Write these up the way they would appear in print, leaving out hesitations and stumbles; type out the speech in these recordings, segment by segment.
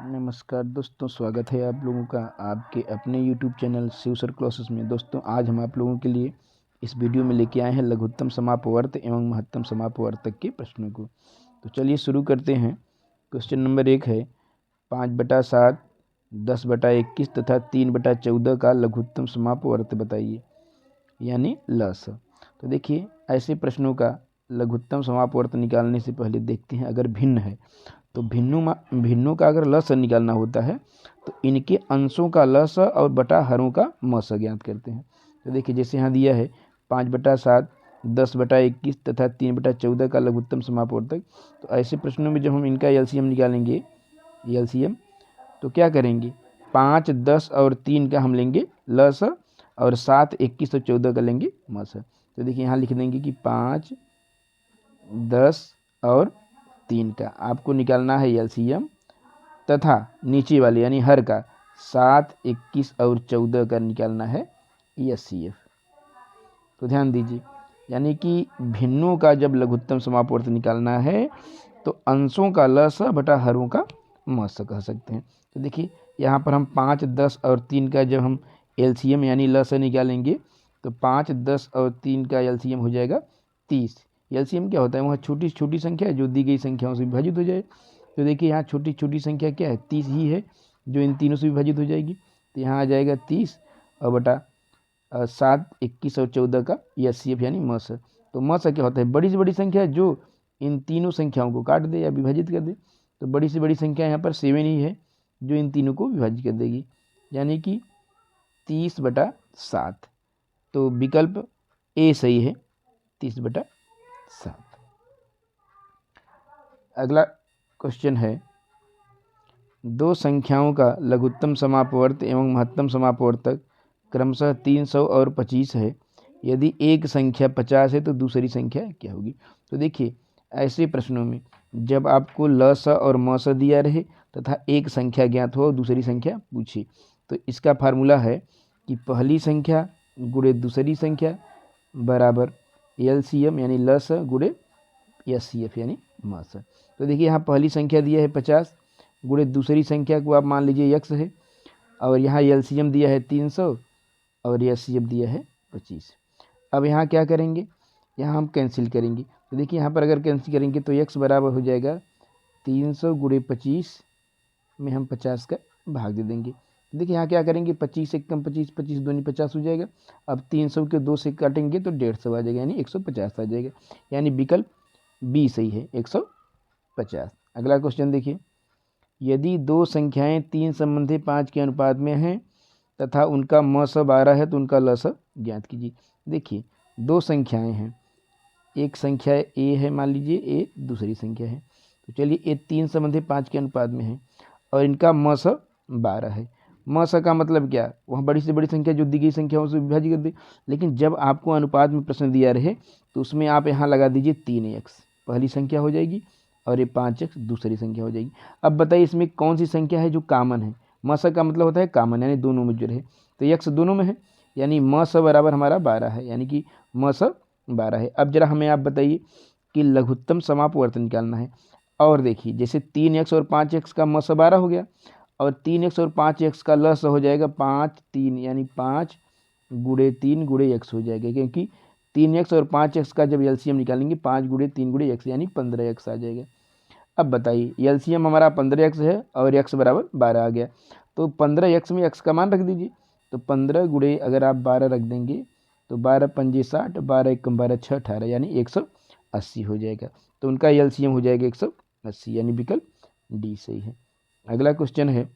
नमस्कार दोस्तों, स्वागत है आप लोगों का आपके अपने YouTube channel Shiv sir classes में। दोस्तों, आज हम आप लोगों के लिए इस वीडियो में लेके आए हैं लघुत्तम समापवर्त एवं महत्तम समापवर्तक के प्रश्नों को। तो चलिए शुरू करते हैं। क्वेश्चन नंबर 1 है 5/7, 10/21 तथा 3/14 का लघुत्तम समापवर्त बताइए, यानी लस। तो देखिए, ऐसे प्रश्नों का लघुत्तम समापवर्त निकालने से पहले देखते हैं अगर भिन्न है तो भिन्नों का अगर लस निकालना होता है तो इनके अंशों का लस और बटा हरों का मस ज्ञात करते हैं। तो देखिए, जैसे यहाँ दिया है 5/7, 10/21 तथा 3/14 का लघुत्तम समापवर्तक। तो ऐसे प्रश्नों में जब हम इनका एलसीएम निकालेंगे, एलसीएम तो क्या करेंगे, 5, 10 और 3 का हम लेंगे लस और 7, 21 और 14 का लेंगे मस। तो देखिए यहाँ लिख देंगे कि 5, 10 और 3 का आपको निकालना है एलसीएम तथा नीचे वाले यानी हर का 7, 21 और 14 का निकालना है एचसीएफ। तो ध्यान दीजिए, यानी कि भिन्नों का जब लघुत्तम समापवर्त निकालना है तो अंशों का लस बटा हरों का मस कह सकते हैं। तो देखिए यहाँ पर हम 5, 10 और 3 का जब हम एलसीएम यानी लस निकालेंगे तो 5, 10 और 3 का एलसीएम हो जाएगा 30। एलसीएम क्या होता है, वहाँ छोटी छोटी संख्या है जो दी गई संख्याओं से विभाजित हो जाए। तो देखिए यहाँ छोटी छोटी संख्या क्या है, 30 ही है जो इन तीनों से विभाजित हो जाएगी। तो यहाँ आ जाएगा 30 और बटा 7, 21 और 14 का एचसीएफ यानी मस। तो मस क्या होता है, बड़ी से बड़ी संख्या जो इन तीनों संख्याओं को काट दे या विभाजित कर दे। तो बड़ी से बड़ी संख्या यहाँ पर 7 ही है जो इन तीनों को विभाजित कर देगी, यानी कि 30/7। तो विकल्प ए सही है, 30/7। अगला क्वेश्चन है, दो संख्याओं का लघुत्तम समापवर्त एवं महत्तम समापवर्तक क्रमशः 300 और 25 है। यदि एक संख्या 50 है तो दूसरी संख्या क्या होगी। तो देखिए, ऐसे प्रश्नों में जब आपको लस और मस दिया रहे तथा एक संख्या ज्ञात हो और दूसरी संख्या पूछे, तो इसका फार्मूला है कि पहली संख्या गुणे दूसरी संख्या बराबर एलसीएम यानी लस गुणे एचसीएफ यानी मस। तो देखिए यहाँ पहली संख्या दिया है 50 गुणे दूसरी संख्या को आप मान लीजिए x है, और यहाँ एलसीएम दिया है 300 और एचसीएफ दिया है 25। अब यहाँ क्या करेंगे, यहाँ हम कैंसिल करेंगे। तो देखिए यहाँ पर अगर कैंसिल करेंगे तो x बराबर हो जाएगा 300 गुणे 25 में हम 50 का भाग दे देंगे। देखिए यहाँ क्या करेंगे, 25 एक कम 25, 25 दूनी 50 हो जाएगा। अब 300 के 2 से काटेंगे तो 150 आ जाएगा, यानी 150 आ जाएगा, यानी विकल्प बी सही है, 150। अगला क्वेश्चन देखिए, यदि दो संख्याएं 3 संबंधी 5 के अनुपात में हैं तथा उनका मस 12 है तो उनका लस ज्ञात कीजिए। देखिए दो संख्याएं हैं, एक संख्या ए है, मान लीजिए ए दूसरी संख्या है। तो चलिए ए 3 संबंधी 5 के अनुपात में है और इनका मस 12 है। मस का मतलब क्या, वहाँ बड़ी से बड़ी संख्या जो दी गई संख्याओं से विभाजित कर दे। लेकिन जब आपको अनुपात में प्रश्न दिया रहे तो उसमें आप यहाँ लगा दीजिए 3x पहली संख्या हो जाएगी और ये 5x दूसरी संख्या हो जाएगी। अब बताइए इसमें कौन सी संख्या है जो कामन है। मस का मतलब होता है कामन, यानी दोनों में जो रहे। तो x दोनों में है, यानी मस बराबर हमारा 12 है, यानी कि मस 12 है। अब जरा हमें आप बताइए कि लघुत्तम समापवर्त निकालना है। और देखिए जैसे 3x और 5x का मस 12 हो गया और 3x और 5x का लस हो जाएगा 5, 3 यानी 5 गुणे 3 गुणे x हो जाएगा, क्योंकि 3x और 5x का जब एलसीएम निकालेंगे 5 गुणे 3 गुणे x यानी 15x आ जाएगा। अब बताइए एलसीएम हमारा 15x है और x बराबर 12 आ गया, तो 15x में x का मान रख दीजिए। तो 15 गुणे अगर आप 12 रख देंगे तो 12 पंजे 60, 12 एकम 12 6 18 यानी 180 हो जाएगा। तो उनका एलसीएम हो जाएगा 180, यानी विकल्प डी सही है। अगला क्वेश्चन है,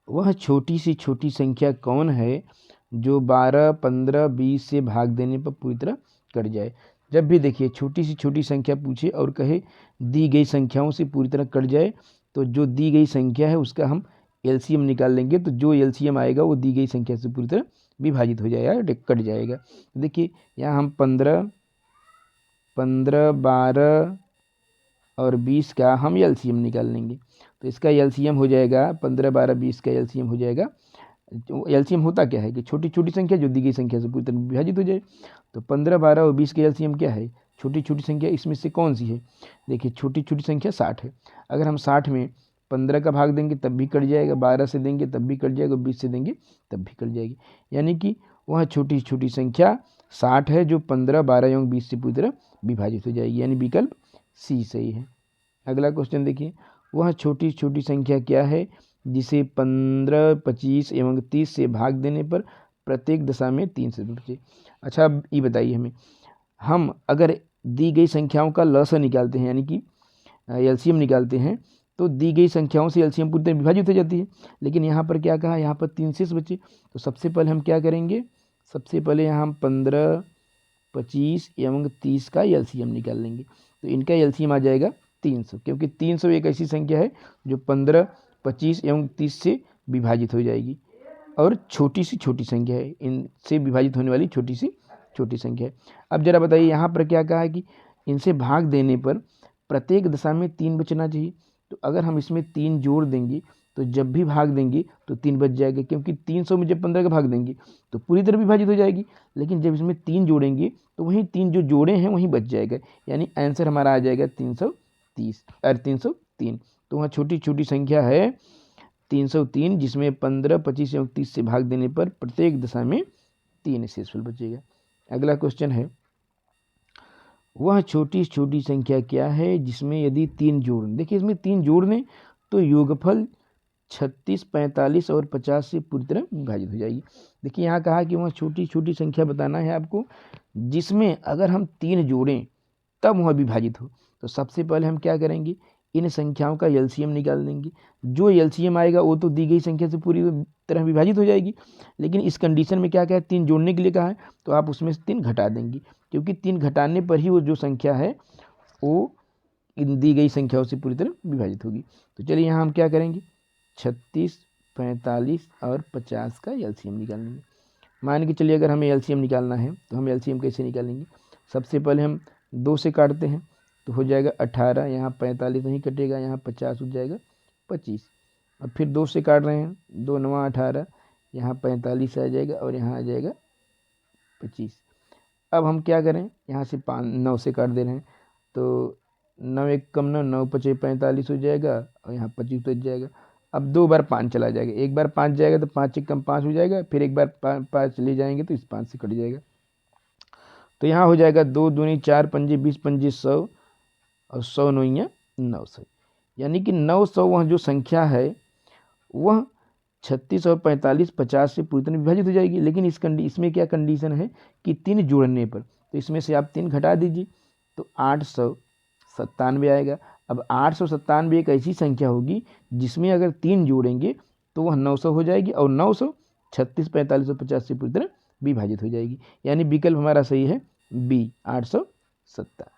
वह छोटी से छोटी संख्या कौन है जो 12, 15, 20 से भाग देने पर पूरी तरह कट जाए। जब भी देखिए छोटी से छोटी संख्या पूछे और कहे दी गई संख्याओं से पूरी तरह कट जाए, तो जो दी गई संख्या है उसका हम एलसीएम निकाल लेंगे। तो जो एलसीएम आएगा वो दी गई संख्या से पूरी तरह विभाजित हो जाएगा, कट जाएगा। देखिए यहाँ हम 15, 12 और 20 का हम एलसीएम निकाल लेंगे। तो इसका एलसीएम हो जाएगा 15, 12, 20 का एलसीएम हो जाएगा। एलसीएम होता क्या है कि छोटी छोटी संख्या जो दी गई संख्या से पूरी तरह विभाजित हो जाए। तो 15, 12 और 20 के एलसीएम क्या है, छोटी छोटी संख्या इसमें से कौन सी है। देखिए छोटी छोटी संख्या 60 है। अगर हम 60 में 15 का भाग देंगे तब भी कट जाएगा, 12 से देंगे तब भी कट जाएगा, 20 से देंगे तब भी कट जाएगी। यानी कि वह छोटी छोटी संख्या 60 है जो 15, 12 एवं 20 से पूरी तरह विभाजित हो जाएगी, यानी विकल्प सी सही है। अगला क्वेश्चन देखिए, वह छोटी छोटी संख्या क्या है जिसे 15, 25 एवं 30 से भाग देने पर प्रत्येक दशा में 3 से बचे। अच्छा, अब ये बताइए हमें, हम अगर दी गई संख्याओं का लसा निकालते हैं, यानी कि एलसीएम निकालते हैं, तो दी गई संख्याओं से एलसीएम पूरी तरह विभाजित हो जाती है। लेकिन यहाँ पर क्या कहा, यहाँ पर 3 शेष बचे। तो सबसे पहले हम क्या करेंगे, सबसे पहले यहाँ हम 15, 25 एवं 30 का एलसीएम निकाल लेंगे। तो इनका एलसीएम आ जाएगा 300, क्योंकि 300 एक ऐसी संख्या है जो 15, 25 एवं 30 से विभाजित हो जाएगी और छोटी सी छोटी संख्या है, इनसे विभाजित होने वाली छोटी सी छोटी संख्या है। अब जरा बताइए, यहाँ पर क्या कहा है कि इनसे भाग देने पर प्रत्येक दशा में 3 बचना चाहिए। तो अगर हम इसमें 3 जोड़ देंगे तो जब भी भाग देंगे तो 3 बच जाएगा, क्योंकि 300 में जब 15 का भाग देंगे तो पूरी तरह विभाजित हो जाएगी। लेकिन जब इसमें 3 जोड़ेंगे तो वहीं 3 जो जोड़े हैं वहीं बच जाएगा, यानी आंसर हमारा आ जाएगा 303। तो वहाँ छोटी छोटी संख्या है 303, जिसमें 15, 25 एवं 30 से भाग देने पर प्रत्येक दशा में 3 शेषफल बचेगा। अगला क्वेश्चन है, वह छोटी छोटी संख्या क्या है जिसमें यदि 3 जोड़, देखिए इसमें 3 जोड़ दें तो योगफल 36, 45 और 50 से पूरी तरह विभाजित हो जाएगी। देखिए यहाँ कहा कि वह छोटी छोटी संख्या बताना है आपको जिसमें अगर हम 3 जोड़ें तब वह विभाजित हो। तो सबसे पहले हम क्या करेंगे, इन संख्याओं का एलसीएम निकाल देंगे। जो एलसीएम आएगा वो तो दी गई संख्या से पूरी तरह विभाजित हो जाएगी। लेकिन इस कंडीशन में क्या कहा है, 3 जोड़ने के लिए कहा है, तो आप उसमें से 3 घटा देंगे, क्योंकि 3 घटाने पर ही वो जो संख्या है वो इन दी गई संख्याओं से पूरी तरह विभाजित होगी। तो चलिए यहाँ हम क्या करेंगे, 36, 45 और 50 का एलसीएम निकालेंगे। मान के चलिए अगर हमें एलसीएम निकालना है तो हम एलसीएम कैसे निकालेंगे, सबसे पहले हम 2 से काटते हैं तो हो जाएगा 18, यहाँ 45 नहीं कटेगा, यहाँ 50 हो जाएगा 25। अब फिर 2 से काट रहे हैं, 2 9 18, यहाँ 45 आ जाएगा और यहाँ आ जाएगा 25। अब हम क्या करें, यहाँ से 9 से काट दे रहे हैं तो 9 1 कम 9, 9 5 45 हो जाएगा और यहाँ 25 बच जाएगा। अब 2 बार 5 चला जाएगा, एक बार 5 जाएगा तो 5 1 कम 5 हो जाएगा, फिर एक बार 5 ले जाएंगे तो इस 5 से कट जाएगा। तो यहाँ हो जाएगा 2 दूनी 4 पंजे 20 पंजे 100 और 100 9 900, यानी कि 900 वह जो संख्या है वह 36 और 45, 50 से पूरी तरह विभाजित हो जाएगी। लेकिन इसमें क्या कंडीशन है कि 3 जोड़ने पर, तो इसमें से आप 3 घटा दीजिए तो 897 आएगा। अब 897 एक ऐसी संख्या होगी जिसमें अगर 3 जोड़ेंगे तो वह 900 हो जाएगी और 900 36, 45 और 50 से पूरी तरह विभाजित हो जाएगी, यानी विकल्प हमारा सही है बी 870।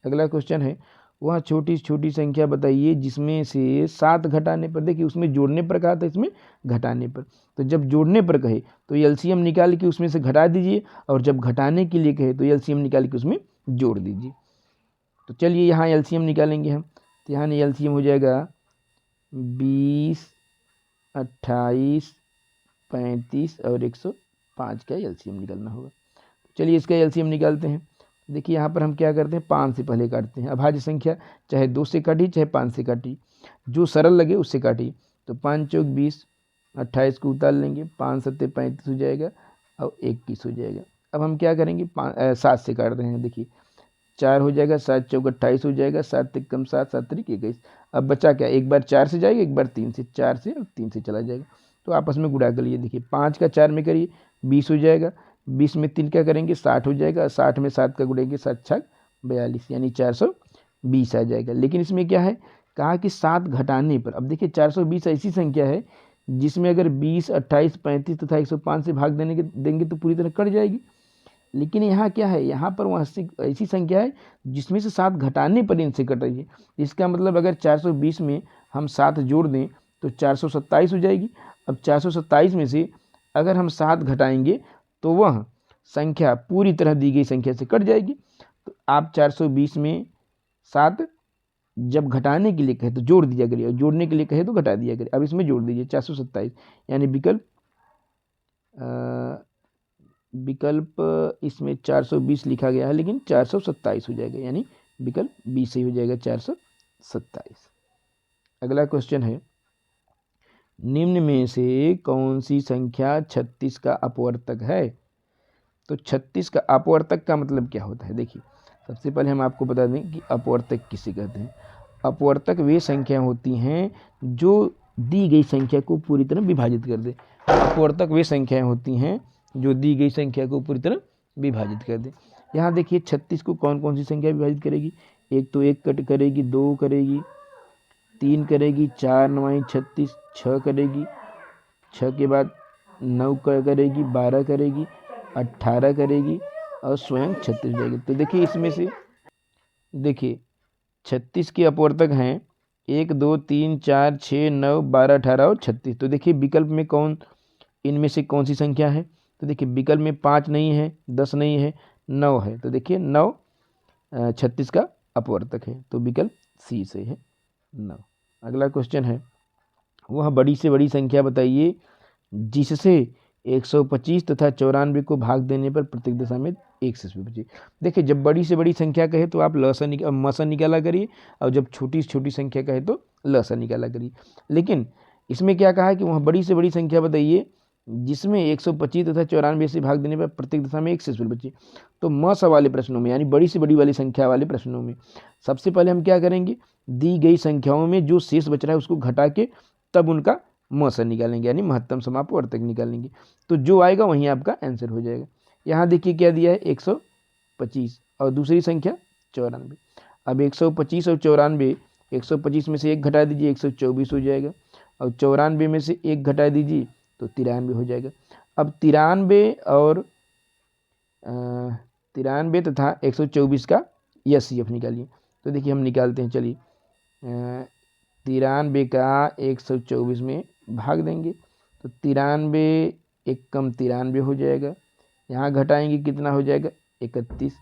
अगला क्वेश्चन है, वह छोटी छोटी संख्या बताइए जिसमें से 7 घटाने पर, देखिए उसमें जोड़ने पर कहा था, इसमें घटाने पर, तो जब जोड़ने पर कहे तो एलसीएम निकाल के उसमें से घटा दीजिए और जब घटाने के लिए कहे तो एलसीएम निकाल के उसमें जोड़ दीजिए। तो चलिए यहाँ एलसीएम निकालेंगे हम, तो यहाँ एलसीएम हो जाएगा 20, 28, 35 और 105 का एलसीएम निकालना होगा। चलिए इसका एलसीएम निकालते हैं। देखिए यहाँ पर हम क्या करते हैं, 5 से पहले काटते हैं। अभाज्य संख्या चाहे 2 से काटी चाहे 5 से काटी, जो सरल लगे उससे काटी। तो 5 चौक 20, 28 को उतार लेंगे, 5 सत्ते 35 हो जाएगा और 21 हो जाएगा। अब हम क्या करेंगे, 7 से काट रहे हैं, देखिए 4 हो जाएगा, 7 चौक 28 हो जाएगा, 7 1 कम 7, 7 3 21। अब बचा क्या, एक बार 4 से जाएगा, एक बार 3 से, 4 से और 3 से चला जाएगा, तो आपस में गुणा कर लिए। देखिए 5 का 4 में करिए 20 हो जाएगा, 20 में 3 क्या करेंगे 60 हो जाएगा, 60 में 7 का गुणेंगे 7 छक 42, यानी 420 आ जाएगा। लेकिन इसमें क्या है, कहा कि 7 घटाने पर, अब देखिए 420 ऐसी संख्या है जिसमें अगर 20, 28, 35 तथा 105 से भाग देंगे तो पूरी तरह कट जाएगी। लेकिन यहाँ क्या है, यहाँ पर वह ऐसी संख्या है जिसमें से 7 घटाने पर इनसे कट रही है। इसका मतलब अगर 420 में हम 7 जोड़ दें तो 427 हो जाएगी। अब 427 में से अगर हम 7 घटाएंगे तो वह संख्या पूरी तरह दी गई संख्या से कट जाएगी। तो आप 420 में 7 जब घटाने के लिए कहे तो जोड़ दिया करिए और जोड़ने के लिए कहे तो घटा दिया करिए। अब इसमें जोड़ दीजिए 427, यानी विकल्प इसमें 420 लिखा गया है लेकिन 427 हो जाएगा, यानी विकल्प बी से हो जाएगा 427। अगला क्वेश्चन है, निम्न में से कौन सी संख्या 36 का अपवर्तक है। तो 36 का अपवर्तक का मतलब क्या होता है। देखिए, सबसे पहले हम आपको बता दें कि अपवर्तक किसे कहते हैं। अपवर्तक वे संख्या होती हैं जो दी गई संख्या को पूरी तरह विभाजित कर दे। अपवर्तक वे संख्याएं होती हैं जो दी गई संख्या को पूरी तरह विभाजित कर दे। यहाँ देखिए 36 को कौन कौन सी संख्या विभाजित करेगी। एक तो 1 कट करेगी, 2 करेगी, 3 करेगी, 4 9 36, 6 करेगी, 6 के बाद 9 करेगी, 12 करेगी, 18 करेगी और स्वयं 36 जाएगी। तो देखिए इसमें से देखिए 36 के अपवर्तक हैं 1 2 3 4 6 9 12 18 और 36। तो देखिए विकल्प में कौन, इनमें से कौन सी संख्या है। तो देखिए विकल्प में 5 नहीं है, 10 नहीं है, 9 है। तो देखिए 9 36 का अपवर्तक है। तो विकल्प सी से है 9। अगला क्वेश्चन है, वह बड़ी से बड़ी संख्या बताइए जिससे 125 तथा 94 को भाग देने पर प्रत्येक दशा में 1 से बचे। देखिए जब बड़ी से बड़ी संख्या कहे तो आप मसा निकाला करिए, और जब छोटी से छोटी संख्या कहे तो लसा निकाला करिए। लेकिन इसमें क्या कहा है कि वह बड़ी से बड़ी संख्या बताइए जिसमें 125 तथा 94 से भाग देने पर प्रत्येक दशा में 1 से बचे। तो मसा वाले प्रश्नों में, यानी बड़ी से बड़ी वाली संख्या वाले प्रश्नों में सबसे पहले हम क्या करेंगे, दी गई संख्याओं में जो शेष बच रहा है उसको घटा के तब उनका मौसा निकालेंगे, यानी महत्तम समापवर्तक निकालेंगे। तो जो आएगा वहीं आपका आंसर हो जाएगा। यहाँ देखिए क्या दिया है 125 और दूसरी संख्या 94। अब 125 और 94, 125 में से 1 घटा दीजिए 124 हो जाएगा, और 94 में से 1 घटा दीजिए तो 93 हो जाएगा। अब 93 तथा 124 का एचसीएफ निकालिए। तो देखिए हम निकालते हैं, चलिए 93 का 124 में भाग देंगे तो 93 एक कम 93 हो जाएगा। यहाँ घटाएंगे कितना हो जाएगा 31।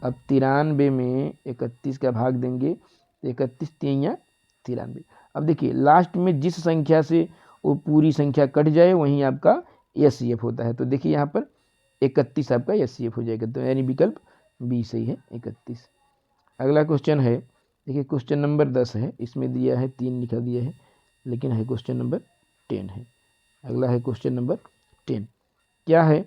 अब 93 में 31 का भाग देंगे तो 31 3 या 93। अब देखिए लास्ट में जिस संख्या से वो पूरी संख्या कट जाए वहीं आपका एचसीएफ होता है। तो देखिए यहाँ पर 31 आपका एचसीएफ हो जाएगा। तो यानी विकल्प बी सही है 31। अगला क्वेश्चन है, देखिए क्वेश्चन नंबर 10 है, इसमें दिया है 3 लिखा दिया है, लेकिन है क्वेश्चन नंबर 10 है। अगला है क्वेश्चन नंबर 10, क्या है,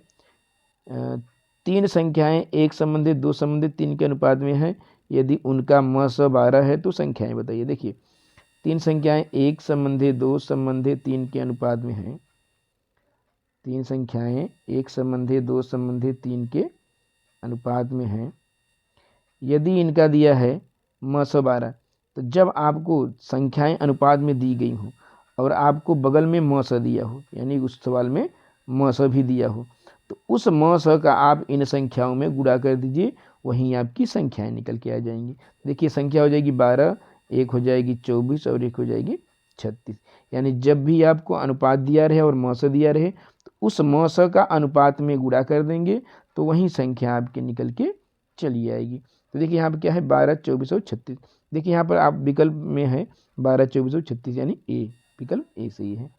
3 संख्याएं एक संबंधित 2 संबंधित 3 के अनुपात में है, यदि उनका मस 12 है तो संख्याएं बताइए। देखिए 3 संख्याएं एक संबंधित 2 संबंधित 3 के अनुपात में हैं। 3 संख्याएं एक संबंधित 2 संबंधित 3 के अनुपात में हैं, यदि इनका दिया है मस 12। तो जब आपको संख्याएं अनुपात में दी गई हों और आपको बगल में मस दिया हो, यानी उस सवाल में मस भी दिया हो, तो उस मस का आप इन संख्याओं में गुणा कर दीजिए, वहीं आपकी संख्याएं निकल के आ जाएंगी। देखिए संख्या हो जाएगी 12, एक हो जाएगी 24 और एक हो जाएगी 36। यानी जब भी आपको अनुपात दिया रहे और मस दिया रहे तो उस मस का अनुपात में गुणा कर देंगे तो वहीं संख्या आपकी निकल के चली आएगी। तो देखिए यहाँ पर क्या है 12, 24 और 36। देखिए यहाँ पर आप विकल्प में है 12, 24 और 36, यानी ए, विकल्प ए सही है।